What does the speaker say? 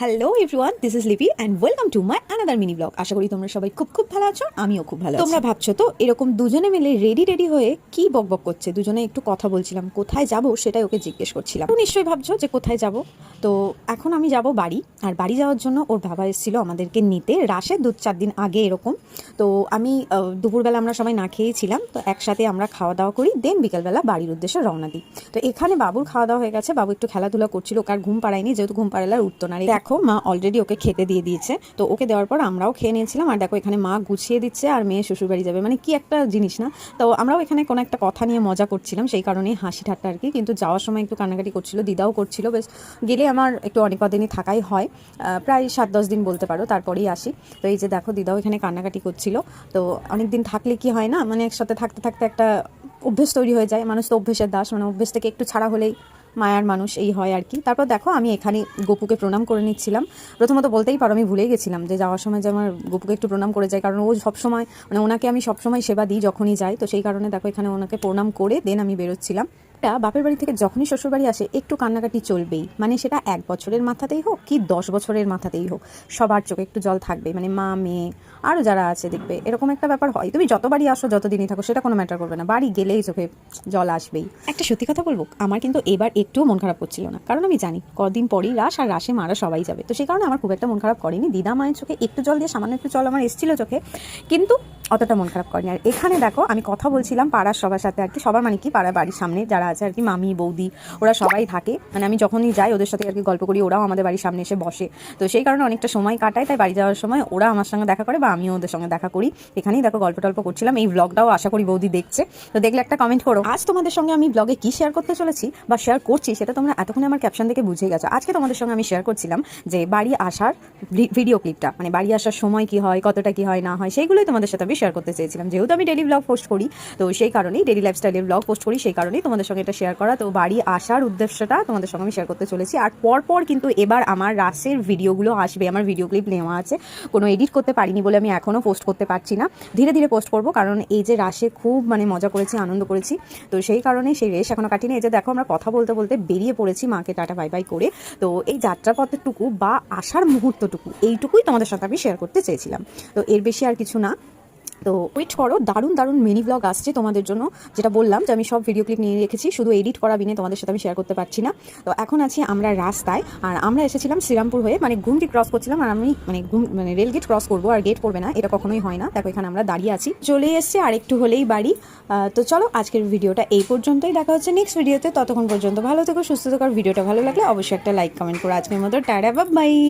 Hello everyone, this is Lipi and welcome to my another mini blog. আশা করি তোমরা সবাই খুব ভালো আছো, আমিও খুব ভালো আছি। তোমরা ভাবছো তো এরকম দুজনে মিলে রেডি হয়ে কি বকবক করছে, দুজনে একটু কথা বলছিলাম, কোথায় যাব সেটাই ওকে জিজ্ঞেস করছিলাম। তো নিশ্চয়ই ভাবছো যে কোথায় যাব। তো এখন আমি যাব বাড়ি, আর বাড়ি যাওয়ার জন্য ওর বাবা এসেছিল আমাদেরকে নিতে রাশের 2-4 দিন আগে এরকম। তো আমি দুপুরবেলা আমরা সবাই না খেয়েছিলাম, তো একসাথে আমরা খাওয়া দাওয়া করি, দেন বিকেলবেলা বাড়ির উদ্দেশ্যে রওনা দিই। তো এখানে বাবুর খাওয়া দাওয়া হয়ে গেছে, বাবু একটু খেলাধুলা করছিল, ওকে আর ঘুম পাড়ায়নি, যেহেতু ঘুম পাড়ালে আর উঠতো না। দেখো মা অলরেডি ওকে খেতে দিয়ে দিয়েছে, তো ওকে দেওয়ার পর আমরাও খেয়ে নিয়েছিলাম। আর দেখো এখানে মা গুছিয়ে দিচ্ছে আর মেয়ে শ্বশুরবাড়ি যাবে, মানে কি একটা জিনিস না। তো আমরাও এখানে কোনো একটা কথা নিয়ে মজা করছিলাম, সেই কারণেই হাসি ঠাট্টা আর কি। কিন্তু যাওয়ার সময় একটু কান্নাকাটি করছিল, দিদাও করছিল। বেশ গেলে আমার একটু অনেক কদিনই থাকাই হয়, প্রায় 7-10 দিন বলতে পারো, তারপরেই আসি। তো এই যে দেখো দিদাও এখানে কান্নাকাটি করছিল। তো অনেক দিন থাকলে কি হয় না, মানে একসাথে থাকতে থাকতে একটা অভ্যেস তৈরি হয়ে যায়, মানুষ তো অভ্যেসের দাস, মানে অভ্যেস থেকে একটু ছাড়া হলেই মায়ার মানুষ এই হয় আর কি। তারপর দেখো আমি এখানে গপুকে প্রণাম করে নিচ্ছিলাম। প্রথমত বলতেই পারো আমি ভুলেই গেছিলাম যে যাওয়ার সময় যে আমার গপুকে একটু প্রণাম করে যায়, কারণ ও সবসময় মানে ওনাকে আমি সবসময় সেবা দিই যখনই যাই। তো সেই কারণে দেখো এখানে ওনাকে প্রণাম করে দেন আমি বেরোচ্ছিলাম। বাপের বাড়ি থেকে যখনই শ্বশুরবাড়ি আসে একটু কান্নাকাটি চলবেই, মানে সেটা 1 বছরের মাথাতেই হোক কি 10 বছরের মাথাতেই হোক, সবার চোখে একটু জল থাকবে। মানে মা মেয়ে আরও যারা আছে দেখবে এরকম একটা ব্যাপার হয়। তুমি যতবারই আসো যতদিনই থাকো সেটা কোনো ম্যাটার করবে না, বাড়ি গেলেই চোখে জল আসবেই। একটা সত্যি কথা বলবো, আমার কিন্তু এবার একটুও মন খারাপ করছিল না, কারণ আমি জানি কদিন পরই রাস, আর রাসে মারা সবাই যাবে। তো সেই কারণে আমার খুব একটা মন খারাপ করেনি। দিদা মায়ের চোখে একটু জল দিয়ে সামান্য একটু জল আমার এসেছিল চোখে, কিন্তু অতটা মন খারাপ করেনি। আর এখানে দেখো আমি কথা বলছিলাম পাড়ার সবার সাথে আর কি, সবার মানে কি পাড়ার বাড়ির সামনে যারা আছে আর কি, মামি বৌদি ওরা সবাই থাকে। মানে আমি যখনই যাই ওদের সাথে আর কি গল্প করি, ওরাও আমাদের বাড়ির সামনে এসে বসে। তো সেই কারণে অনেকটা সময় কাটায়, তাই বাড়ি যাওয়ার সময় ওরা আমার সঙ্গে দেখা করে বা আমিও ওদের সঙ্গে দেখা করি। এখানেই দেখো গল্প টল্প করছিলাম। এই ব্লগটাও আশা করি বৌদি দেখছে, তো দেখলে একটা কমেন্ট করো। আজ তোমাদের সঙ্গে আমি ব্লগে কি শেয়ার করতে চলেছি বা শেয়ার করছি সেটা তোমরা এতক্ষণে আমার ক্যাপশন দেখে বুঝে গেছো। আজকে তোমাদের সঙ্গে আমি শেয়ার করছিলাম যে বাড়ি আসার ভিডিও ক্লিপটা, মানে বাড়ি আসার সময় কি হয়, কতটা কি হয় না হয়, সেইগুলোই তোমাদের সাথে আমি শেয়ার করতে চেয়েছিলাম। যেহেতু আমি ডেলি ব্লগ পোস্ট করি, তো সেই কারণেই ডেলি লাইফস্টাইলের ব্লগ পোস্ট করি, সেই কারণেই তোমাদের সঙ্গে এটা শেয়ার করা। তো বাড়ি আসার উদ্দেশ্যটা তোমাদের সঙ্গে আমি শেয়ার করতে চলেছি। আর পরপর কিন্তু এবার আমার রাসের ভিডিওগুলো আসবে, আমার ভিডিও ক্লিপ নেওয়া আছে, কোনো এডিট করতে পারিনি বলে আমি এখনও পোস্ট করতে পারছি না। ধীরে ধীরে পোস্ট করবো, কারণ এই যে রাসে খুব মানে মজা করেছি, আনন্দ করেছি। তো সেই কারণেই সেই রেশ এখনও কাটিনি। এই যে দেখো আমরা কথা বলতে বলতে বেরিয়ে পড়েছি মাকে টাটা বাই বাই করে। তো এই যাত্রাপথেরটুকু বা আসার মুহূর্তটুকু এইটুকুই তোমাদের সাথে আমি শেয়ার করতে চেয়েছিলাম। তো এর বেশি আর কিছু না। তো ওয়েট করো, দারুণ মিনি ব্লগ আসছে তোমাদের জন্য। যেটা বললাম যে আমি সব ভিডিও ক্লিপ নিয়ে রেখেছি, শুধু এডিট করা বিনে তোমাদের সাথে আমি শেয়ার করতে পারছি না। তো এখন আছি আমরা রাস্তায়, আর আমরা এসেছিলাম শ্রীরামপুর হয়ে, মানে ঘুমটি ক্রস করছিলাম। আর আমি মানে রেল গেট ক্রস করবো, আর গেট পড়বে না, এটা কখনোই হয় না। দেখো এখানে আমরা দাঁড়িয়ে আছি, চলে এসছে আর একটু হলেই বাড়ি। তো চলো আজকের ভিডিওটা এই পর্যন্তই, দেখা হচ্ছে নেক্সট ভিডিওতে। ততক্ষণ পর্যন্ত ভালো থেকো, সুস্থ থেকো। ভিডিওটা ভালো লাগলে অবশ্যই একটা লাইক কমেন্ট করো। আজকের মতো টাটা বাই বাই।